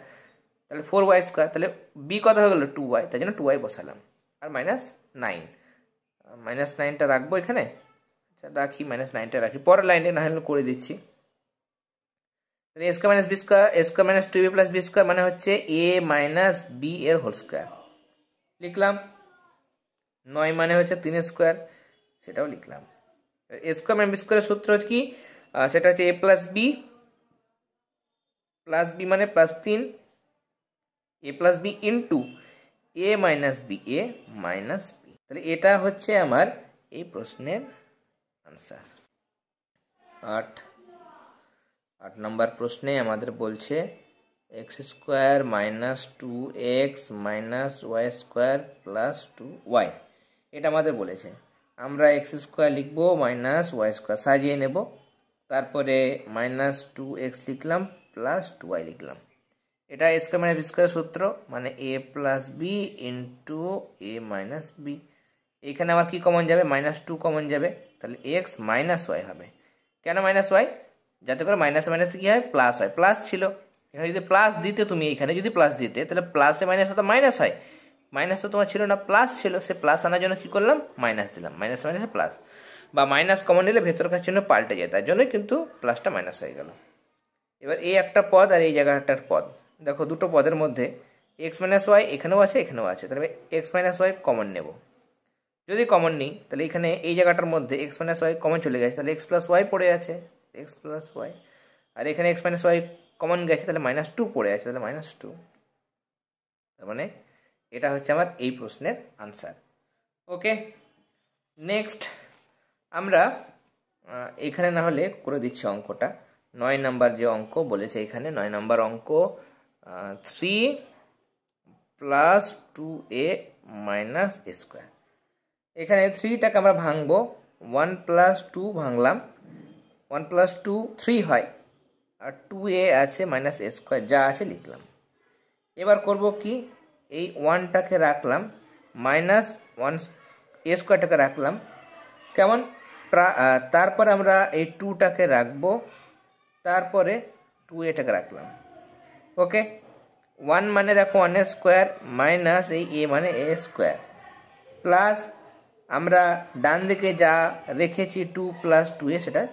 তাহলে 4y স্কোয়ার, তাহলে বি কত হয়ে গেল? 2y, তাই জন্য 2y বসালাম, আর -9 রাখবো এখানে, আচ্ছা রাখি, -9টা রাখি, পরের লাইনে না হলে করে দিচ্ছি। a square minus B square, a square minus 2ab plus B square মানে হচ্ছে a মাইনাস বি এর হোল স্কয়ার লিখলাম। 9 মানে হচ্ছে 3 স্কয়ার, সেটাও লিখলাম। a স্কয়ার মাইনাস বি স্কয়ারের সূত্র হচ্ছে কি, সেটা হচ্ছে a প্লাস বি মানে plus 3, a plus B into a minus B, তাহলে এটা হচ্ছে আমার এই প্রশ্নের আনসার। 8 নম্বর প্রশ্নে আমাদের বলছে X square minus 2x minus Y square plus 2y, এটা আমাদের বলেছে। আমরা এক্স স্কোয়ার লিখবো মাইনাস ওয়াই স্কোয়ার সাজিয়ে নেব, তারপরে মাইনাস 2x লিখলাম প্লাস 2y লিখলাম। এটা A square minus B square সূত্র, মানে a plus B into a minus B. এখানে আমার কি কমন যাবে, -2 কমন যাবে, তাহলে x মাইনাস ওয়াই হবে। কেন মাইনাস ওয়াই, যাতে করে মাইনাস মাইনাস কি হয়, প্লাস হয়। প্লাস ছিল, এখানে যদি প্লাস দিতে, তুমি এখানে যদি প্লাস দিতে, তাহলে প্লাসে মাইনাস তো মাইনাস হয়, মাইনাস তো তোমার ছিল না, প্লাস ছিল। সে প্লাস আনার জন্য কি করলাম, মাইনাস দিলাম, মাইনাস মাইনাসে প্লাস, বা মাইনাস কমন নিলে ভেতরকার চিহ্ন পাল্টে যায়, তার জন্যই কিন্তু প্লাসটা মাইনাস হয়ে গেল। এবার এই একটা পদ আর এই জায়গাটার পদ, দেখো দুটো পদের মধ্যে এক্স মাইনাস ওয়াই এখানেও আছে এখানেও আছে, তাহলে এক্স মাইনাস ওয়াই কমন নেব। যদি কমন নিই তাহলে এখানে এই জায়গাটার মধ্যে এক্স মাইনাস ওয়াই কমন চলে গেছে, তাহলে এক্স প্লাস ওয়াই পড়ে আছে, এক্স প্লাস ওয়াই। আর এখানে এক্স মাইনাস ওয়াই কমন গেছে, তাহলে -2 পড়ে আছে, তাহলে -2। তার মানে এটা হচ্ছে আমার এই প্রশ্নের আনসার। ওকে, নেক্সট আমরা এখানে না হলে করে দিচ্ছি অঙ্কটা। 9 নাম্বার যে অঙ্ক বলেছে এখানে, 9 নাম্বার অঙ্ক 3 plus 2a minus a square. এখানে 3টাকে আমরা ভাঙবো, 1 প্লাস 2 ভাঙলাম, 1 প্লাস 2 3 হয়, আর 2a আছে মাইনাস a স্কোয়ার, যা আছে লিখলাম। এবার করব কি, এই 1টাকে রাখলাম, মাইনাস 1 a স্কোয়ারটাকে রাখলাম, কেমন, তারপরে আমরা এই 2টাকে রাখবো, তারপরে 2aটাকে রাখলাম। ওকে, 1 মানে দেখো 1 স্কোয়ার, মাইনাস এই a মানে a স্কোয়ার, প্লাস আমরা ডান দিকে যা রেখেছি 2 প্লাস 2a সেটা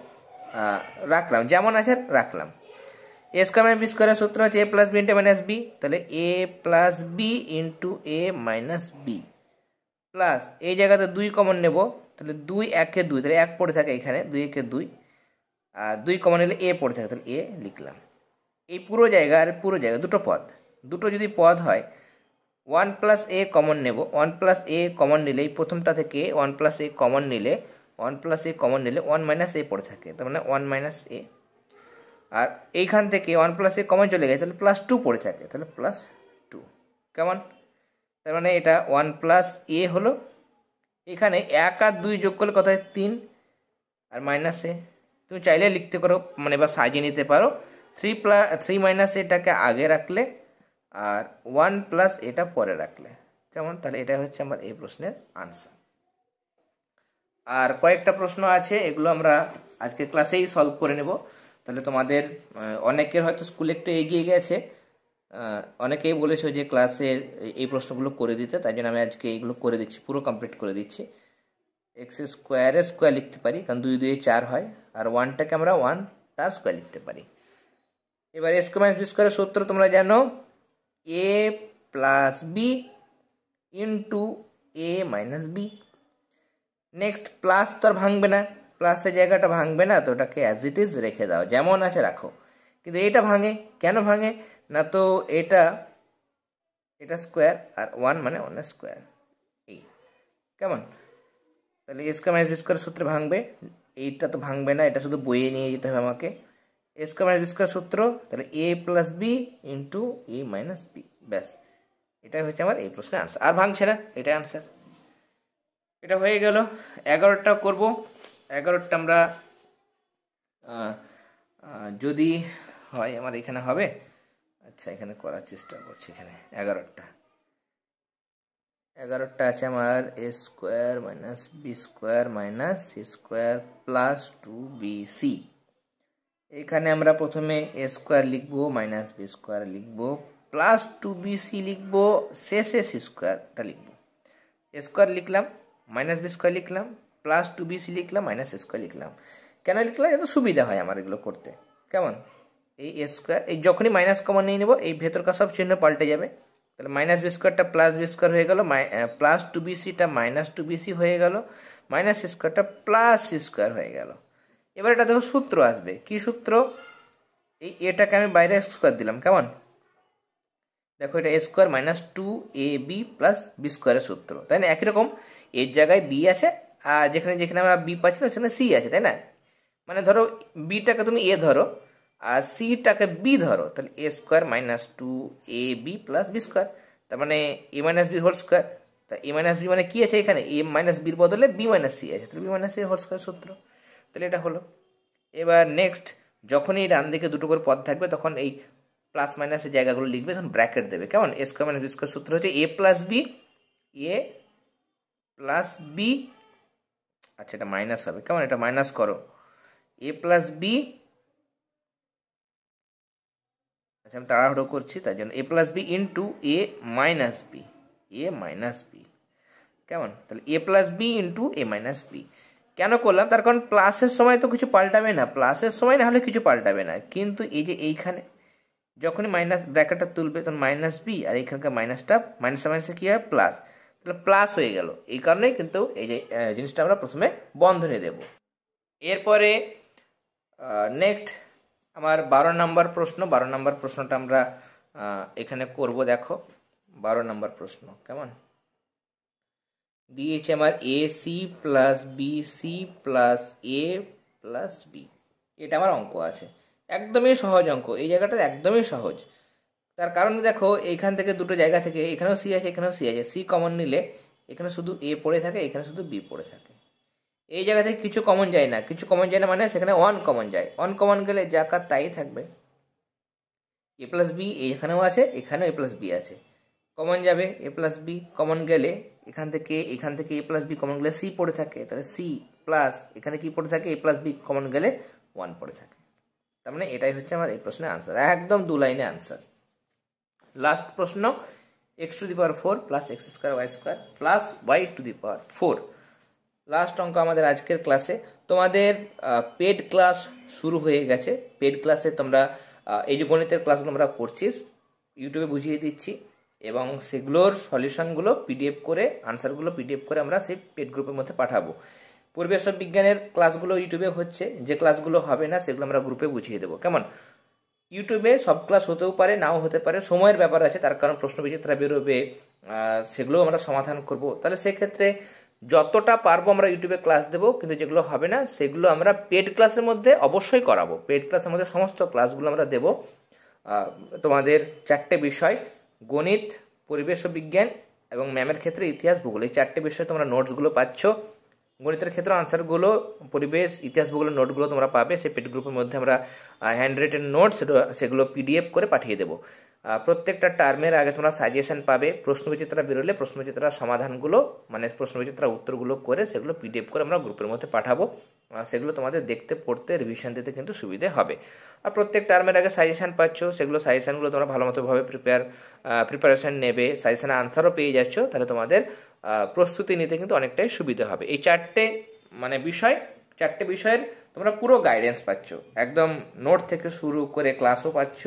রাখলাম, যেমন আছে রাখলাম। এ স্কোয়ার মাইনাস বি স্কোয়ারের সূত্র হচ্ছে a plus B into minus B, তাহলে a plus B into a minus B, plus এই জায়গাতে 2 কমন নেব, তাহলে 2 1 2, তাহলে 1 পড়ে থাকে এখানে, 2 1 2, আর 2 কমন নিলে a পড়ে থাকে, তাহলে a লিখলাম। এই পুরো জায়গা আর পুরো জায়গা দুটো পদ, দুটো যদি পদ হয় 1 প্লাস a কমন নেব, 1 প্লাস a কমন নিলে এই প্রথমটা থেকে 1 প্লাস a কমন নিলে 1 প্লাস a কমন নিলে 1 মাইনাস a পড়ে থাকে, তার মানে 1 মাইনাস a। আর এইখান থেকে 1 প্লাস a কমন চলে গেছে, তাহলে প্লাস 2 পড়ে থাকে, তাহলে প্লাস 2, কেমন, তার মানে এটা 1 প্লাস a হলো। এখানে 1 আর 2 যোগ করলে কত হয়, 3, আর মাইনাস a, তুমি চাইলে লিখতে পারো, মানে বা সাজিয়ে নিতে পারো, 3 মাইনাস এটাকে আগে রাখলে আর 1 প্লাস এটা পরে রাখলে, কেমন, তাহলে এটা হচ্ছে আমার এই প্রশ্নের আনসার। আর কয়েকটা প্রশ্ন আছে, এগুলো আমরা আজকে ক্লাসেই সলভ করে নেব। তাহলে তোমাদের অনেকের হয়তো স্কুলে একটু এগিয়ে গেছে, অনেকেই বলেছো যে ক্লাসের এই প্রশ্নগুলো করে দিতে, তাই জন্য আমি আজকে এইগুলো করে দিচ্ছি, পুরো কমপ্লিট করে দিচ্ছি। এক্স স্কোয়ারের স্কোয়ার লিখতে পারি, কারণ 2 2 4 হয়, আর 1টাকে আমরা 1 তার স্কোয়ার লিখতে পারি। এবার এ স্কোয়ার মাইনাস বি স্কোয়ারের সূত্র তোমরা জানো, a plus B into a minus B. Next plus তো আর ভাঙবে না, প্লাসের জায়গাটা ভাঙবে না, তো ওটাকে অ্যাজ ইট ইজ রেখে দাও, যেমন আছে রাখো। কিন্তু এটা ভাঙে, কেন ভাঙে না, তো এটা স্কোয়ার আর 1 মানে 1 স্কোয়ার, এই কেমন, তাহলে A square minus B square সূত্রে ভাঙবে, এইটা তো ভাঙবে না, এটা শুধু বইয়ে নিয়ে যেতে হবে আমাকে। A square minus B square সূত্র, তাহলে a plus B into a minus B, ব্যাস এটাই হচ্ছে আমার এই প্রশ্নের আনসার। আর ভাঙছে না, এটাই আনসার। এটা হয়ে গেল। 11টা করব, 11টা আমরা যদি হয় আমার এখানে হবে, আচ্ছা এখানে করার চেষ্টা করছি। এখানে 11টা আছে আমার a square minus B square minus C square plus 2bc। এখানে আমরা প্রথমে a স্কোয়ার লিখবো, মাইনাস বি স্কোয়ার লিখবো, প্লাস 2bc লিখবো, শেষে সি স্কোয়ারটা লিখবো। a স্কোয়ার লিখলাম, মাইনাস বি স্কোয়ার লিখলাম, প্লাস 2bc লিখলাম মাইনাস এ স্কোয়ার লিখলাম। কেন লিখলাম? এত সুবিধা হয় আমার এগুলো করতে। কেমন? এই এ স্কোয়ার, এই যখনই মাইনাস কমন নিয়ে নেবো এই ভেতরকার সব চিহ্ন পাল্টে যাবে। তাহলে মাইনাস বি স্কোয়ারটা প্লাস বি স্কোয়ার হয়ে গেল, প্লাস 2bcটা মাইনাস 2bc হয়ে গেল, মাইনাস সি স্কোয়ারটা প্লাস সি স্কোয়ার হয়ে গেল। এবার এটা দেখো সূত্র আসবে, কি সূত্র? এই এটাকে আমি বাইরে স্কোয়ার দিলাম। কেমন? দেখো এটা A square minus 2ab plus B স্কোয়ারের সূত্র, তাই না? একই রকম এর জায়গায় বি আছে, আর যেখানে যেখানে আমরা বি পাচ্ছিলাম সেখানে সি আছে, তাই না? মানে ধরো বিটাকে তুমি এ ধরো আর সিটাকে বি ধরো, তাহলে A square minus 2ab plus B square, তার মানে A minus B whole square. তা এ মাইনাস বি মানে কি আছে এখানে? এ মাইনাস বির বদলে বি মাইনাস সি আছে, তাহলে B minus C whole square সূত্র। তাহলে এটা হলো। এবার নেক্সট, যখনই ডান দিকে দুটো করে পদ থাকবে তখন এই প্লাস মাইনাসের জায়গাগুলো লিখবে, তখন ব্র্যাকেট দেবে। কেমন? এ স্কোয়ার মাইনাস বি স্কোয়ার সূত্র হচ্ছে এ প্লাস বি, এ প্লাস বি, আচ্ছা এটা মাইনাস হবে। কেমন? এটা মাইনাস করো, এ প্লাস বি, আচ্ছা আমি তাড়াহুড়ো করছি তাই জন্য, এ প্লাস বি ইন্টু এ মাইনাস বি, এ মাইনাস বি। কেমন? তাহলে এ প্লাস বি ইন্টু এ মাইনাস বি। কেন করলাম? তার কারণ প্লাসের সময় তো কিছু পাল্টাবে না, প্লাসের সময় না হলে কিছু পাল্টাবে না, কিন্তু এই যে এইখানে যখনই মাইনাস ব্র্যাকেটটা তুলবে তখন মাইনাস বি, আর এইখানকার মাইনাসটা মাইনাসে মাইনাসে কী হয়? প্লাস, তাহলে প্লাস হয়ে গেল। এই কারণেই কিন্তু এই যে জিনিসটা আমরা প্রথমে বন্ধনী দেব। এরপরে নেক্সট আমার 12 নম্বর প্রশ্ন। 12 নম্বর প্রশ্নটা আমরা এখানে করব। দেখো 12 নম্বর প্রশ্ন। কেমন? দিয়েছে আমার A C plus B C plus A plus B, এটা আমার অঙ্ক আছে। একদমই সহজ অঙ্ক, এই জায়গাটা একদমই সহজ। তার কারণ দেখো এইখান থেকে দুটো জায়গা থেকে, এখানেও সি আছে এখানেও সি আছে, সি কমন নিলে এখানে শুধু এ পড়ে থাকে, এখানে শুধু বি পড়ে থাকে। এই জায়গা থেকে কিছু কমন যায় না, কিছু কমন যায় না মানে সেখানে ওয়ান কমন যায়, ওয়ান কমন গেলে যা কার তাই থাকবে। এ প্লাস বি এখানেও আছে, এখানেও এ প্লাস বি আছে, কমন যাবে। এ প্লাস বি কমন গেলে এখান থেকে এ প্লাস বি কমন গেলে সি পড়ে থাকে, তাহলে সি প্লাস এখানে কি পড়ে থাকে? এ প্লাস বি কমন গেলে ওয়ান পড়ে থাকে। তার মানে এটাই হচ্ছে আমার এই প্রশ্নের আনসার, একদম 2 লাইনে আনসার। লাস্ট প্রশ্ন, X to the power 4 plus X square Y square plus Y to the power 4। Last অঙ্ক আমাদের আজকের ক্লাসে। তোমাদের পেড ক্লাস শুরু হয়ে গেছে। পেড ক্লাসে তোমরা এই যে গণিতের ক্লাসগুলো আমরা করছি ইউটিউবে বুঝিয়ে দিচ্ছি, এবং সেগুলোর সলিউশনগুলো পিডিএফ করে, আনসারগুলো পিডিএফ করে আমরা সেই পেড গ্রুপের মধ্যে পাঠাবো। পরিবেশ বিজ্ঞানের ক্লাসগুলো ইউটিউবে হচ্ছে, যে ক্লাসগুলো হবে না সেগুলো আমরা গ্রুপে বুঝিয়ে দেবো। কেমন? ইউটিউবে সব ক্লাস হতেও পারে নাও হতে পারে, সময়ের ব্যাপার আছে, তার কারণ প্রশ্ন বিচিত্রা বেরোবে, সেগুলো আমরা সমাধান করব। তাহলে সেক্ষেত্রে যতটা পারবো আমরা ইউটিউবে ক্লাস দেবো, কিন্তু যেগুলো হবে না সেগুলো আমরা পেড ক্লাসের মধ্যে অবশ্যই করাবো। পেড ক্লাসের মধ্যে সমস্ত ক্লাসগুলো আমরা দেবো। তোমাদের 4টে বিষয়, গণিত, পরিবেশ বিজ্ঞান এবং ম্যামের ক্ষেত্রে ইতিহাস, ভূগোল, এই 4টে বিষয়ে তোমরা নোটসগুলো পাচ্ছ। গণিতের ক্ষেত্রে আনসারগুলো, পরিবেশ, ইতিহাস, ভূগোলের নোটগুলো তোমরা পাবে। সেই পেড গ্রুপের মধ্যে আমরা হ্যান্ড রিটেন নোটস সেগুলো পিডিএফ করে পাঠিয়ে দেবো। প্রত্যেকটা টার্মের আগে তোমরা সাজেশন পাবে, প্রশ্নবিচিত্রা বেরোলে প্রশ্নবিচিত্রার সমাধানগুলো মানে প্রশ্নবিচিত্রার উত্তরগুলো করে সেগুলো পিডিএফ করে আমরা গ্রুপের মধ্যে পাঠাবো। সেগুলো তোমাদের দেখতে, পড়তে, রিভিশন দিতে কিন্তু সুবিধে হবে। আর প্রত্যেক টার্মের আগে সাজেশন পাচ্ছ, সেগুলো সাজেশনগুলো তোমরা ভালো মতোভাবে প্রিপারেশন নেবে, সাজেশনের আনসারও পেয়ে যাচ্ছ, তাহলে তোমাদের প্রস্তুতি নিতে কিন্তু অনেকটাই সুবিধা হবে। এই 4টে মানে বিষয়, 4টে বিষয়ের তোমরা পুরো গাইডেন্স পাচ্ছ, একদম নোট থেকে শুরু করে ক্লাসও পাচ্ছ,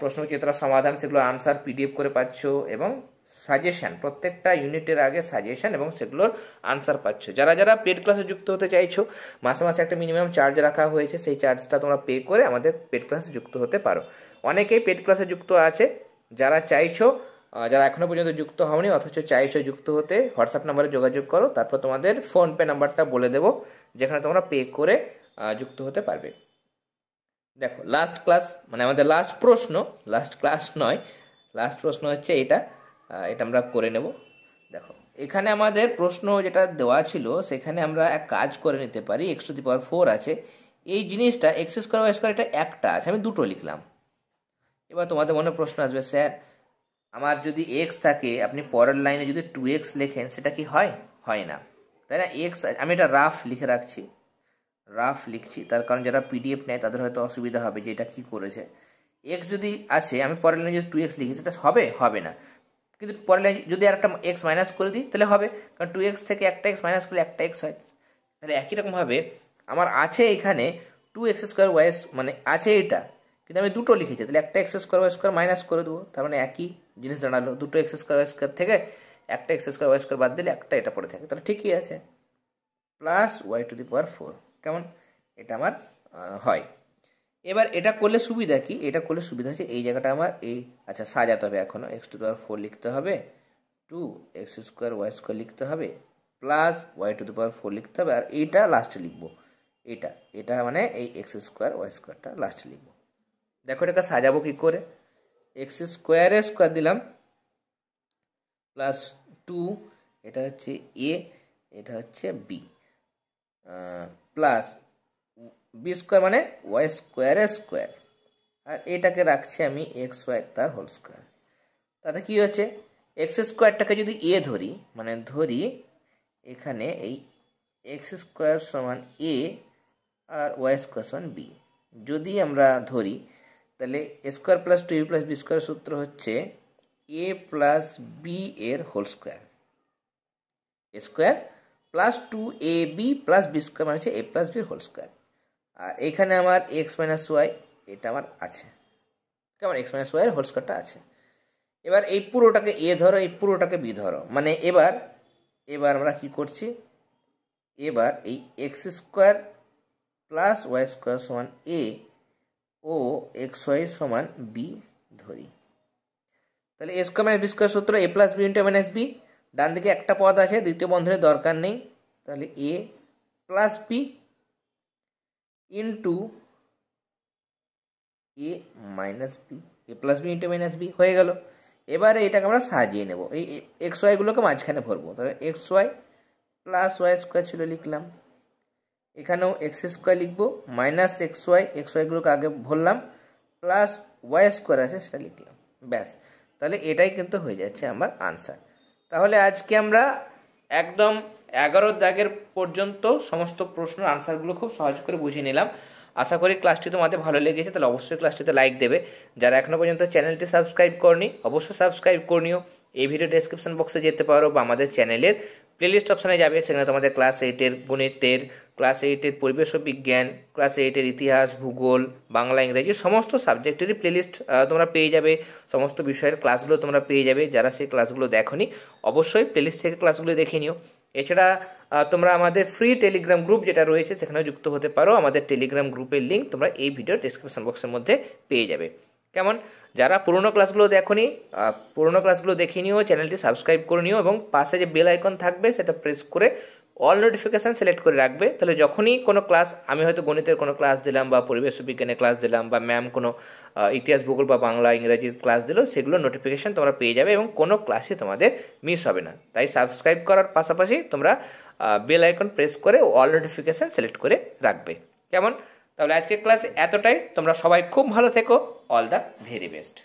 প্রশ্নবিচিত্রার সমাধান সেগুলো আনসার পিডিএফ করে পাচ্ছ, এবং সাজেশন, প্রত্যেকটা ইউনিটের আগে সাজেশন এবং সেগুলোর আনসার পাচ্ছ। যারা যারা পেড ক্লাসে যুক্ত হতে চাইছো, মাসে মাসে একটা মিনিমাম চার্জ রাখা হয়েছে, সেই চার্জটা তোমরা পে করে আমাদের পেড ক্লাসে যুক্ত হতে পারো। অনেকেই পেড ক্লাসে যুক্ত আছে, যারা চাইছো, যারা এখনো পর্যন্ত যুক্ত হওনি অথচ চাইছো যুক্ত হতে, হোয়াটসঅ্যাপ নাম্বারে যোগাযোগ করো, তারপর তোমাদের ফোনপে নাম্বারটা বলে দেবো, যেখানে তোমরা পে করে যুক্ত হতে পারবে। দেখো লাস্ট ক্লাস মানে আমাদের লাস্ট প্রশ্ন, লাস্ট ক্লাস নয়, লাস্ট প্রশ্ন হচ্ছে এটা আমরা করে নেব। দেখো এখানে আমাদের প্রশ্ন যেটা দেওয়া ছিল সেখানে আমরা এক কাজ করে নিতে পারি। এক্স টু দি পাওয়ার 4 আছে, এই জিনিসটা এক্স স্কোয়ার ওয়াই স্কোয়ার এটা একটা আছে, আমি দুটো লিখলাম। এবার তোমাদের মনে প্রশ্ন আসবে, স্যার আমার যদি এক্স থাকে, আপনি পরের লাইনে যদি 2x লেখেন সেটা কি হয়? হয় না, তাই না? এক্স, আমি এটা রাফ লিখে রাখছি, রাফ লিখছি, তার কারণ যারা পিডিএফ নেয় তাদের হয়তো অসুবিধা হবে যে এটা কী করেছে। এক্স যদি আছে, আমি পরের লাইনে যদি 2x লিখি সেটা হবে না, কিন্তু পরের লাইনে যদি আর একটা এক্স মাইনাস করে দিই তাহলে হবে, কারণ 2x থেকে একটা এক্স মাইনাস করলে একটা এক্স হয়। তাহলে একই রকমভাবে আমার আছে এখানে 2x² y মানে আছে এটা, কিন্তু আমি দুটো লিখেছি, তাহলে একটা x² y² মাইনাস করে দেবো, তার মানে একই জিনিস দাঁড়ালো। দুটো x² y² থেকে একটা x² y² বাদ দিলে একটা এটা পড়ে থাকে, তাহলে ঠিকই আছে। প্লাস y⁴ কেমন, এটা আমার হয়। এবার এটা করলে সুবিধা কি, এটা করলে সুবিধা হচ্ছে এই জায়গাটা আমার এই আচ্ছা সাজাতে হবে, এখনও x⁴ লিখতে হবে, 2x² y² লিখতে হবে, প্লাস y⁴ লিখতে হবে, আর এইটা লাস্টে লিখবো, এটা মানে এই x² y²টা লাস্টে লিখবো। দেখো এটাকে সাজাবো কি করে, x² দিলাম প্লাস 2, এটা হচ্ছে a, এটা হচ্ছে b, প্লাস b² মানে y² আর এটাকে রাখছি আমি xy তার হোল স্কোয়ার। তাতে কি হচ্ছে, x² যদি a ধরি, মানে ধরি এখানে এই x² সমান a আর y² সমান b, যদি আমরা ধরি তাহলে a² plus 2ab plus b² সূত্র হচ্ছে a প্লাস b এর whole square, a² plus 2ab plus b² মানে হচ্ছে a প্লাস b এর হোল স্কোয়ার। আর এখানে আমার x মাইনাস ওয়াই এটা আমার আছে, কেমন, x মাইনাস ওয়াই এর হোল স্কোয়ারটা আছে। এবার এই পুরোটাকে a ধরো, এই পুরোটাকে b ধরো, মানে এবার আমরা কি করছি, এবার এই x² প্লাস y² সমান a ও xy সমান b ধরি। তাহলে a² মাইনাস b² সূত্র a plus b into minus b, ডান দিকে একটা পদ আছে, দ্বিতীয় বন্ধনের দরকার নেই, তাহলে a plus b into a minus b, a plus b into minus b হয়ে গেল। এবারে এটাকে আমরা সাজিয়ে নেব, এই xy গুলোকে মাঝখানে ভরবো, তাহলে xy প্লাস y² ছিল লিখলাম, এখানেও x² লিখবো, মাইনাস xy গুলোকে আগে ভরলাম, প্লাস y² আছে সেটা লিখলাম, ব্যাস। তাহলে এটাই কিন্তু হয়ে যাচ্ছে আমার আনসার। তাহলে আজকে আমরা একদম 11 দাগের পর্যন্ত সমস্ত প্রশ্নের আনসারগুলো খুব সহজ করে বুঝে নিলাম। আশা করি ক্লাসটি তোমাদের ভালো লেগেছে, তাহলে অবশ্যই ক্লাসটিতে লাইক দেবে। যারা এখনো পর্যন্ত চ্যানেলটি সাবস্ক্রাইব করনি অবশ্যই সাবস্ক্রাইব করে নিও। এই ভিডিও ডেসক্রিপশন বক্সে যেতে পারো বা আমাদের চ্যানেলের প্লেলিস্ট অপশানে যাবে, সেখানে তোমাদের ক্লাস 8-এর গণিতের, ক্লাস 8-এর পরিবেশ ও বিজ্ঞান, ক্লাস 8-এর ইতিহাস, ভূগোল, বাংলা, ইংরেজি সমস্ত সাবজেক্টেরই প্লেলিস্ট তোমরা পেয়ে যাবে, সমস্ত বিষয়ের ক্লাসগুলো তোমরা পেয়ে যাবে। যারা সেই ক্লাসগুলো দেখোনি অবশ্যই প্লেলিস্ট থেকে ক্লাসগুলো দেখে নিও। এছাড়া তোমরা আমাদের ফ্রি টেলিগ্রাম গ্রুপ যেটা রয়েছে সেখানেও যুক্ত হতে পারো, আমাদের টেলিগ্রাম গ্রুপের লিঙ্ক তোমরা এই ভিডিওর ডেসক্রিপশন বক্সের মধ্যে পেয়ে যাবে। কেমন, যারা পুরোনো ক্লাসগুলো দেখোনি পুরোনো ক্লাসগুলো দেখে নিও, চ্যানেলটি সাবস্ক্রাইব করে নিও এবং পাশে যে বেল আইকন থাকবে সেটা প্রেস করে অল নোটিফিকেশান সিলেক্ট করে রাখবে। তাহলে যখনই কোনো ক্লাস, আমি হয়তো গণিতের কোনো ক্লাস দিলাম বা পরিবেশ বিজ্ঞানের ক্লাস দিলাম বা ম্যাম কোনো ইতিহাস, ভূগোল বা বাংলা, ইংরেজির ক্লাস দিল, সেগুলো নোটিফিকেশান তোমরা পেয়ে যাবে এবং কোনো ক্লাসই তোমাদের মিস হবে না। তাই সাবস্ক্রাইব করার পাশাপাশি তোমরা বেল আইকন প্রেস করে অল নোটিফিকেশান সিলেক্ট করে রাখবে। কেমন, তাহলে আজকের ক্লাস এতটাই। তোমরা সবাই খুব ভালো থেকো। All the very best.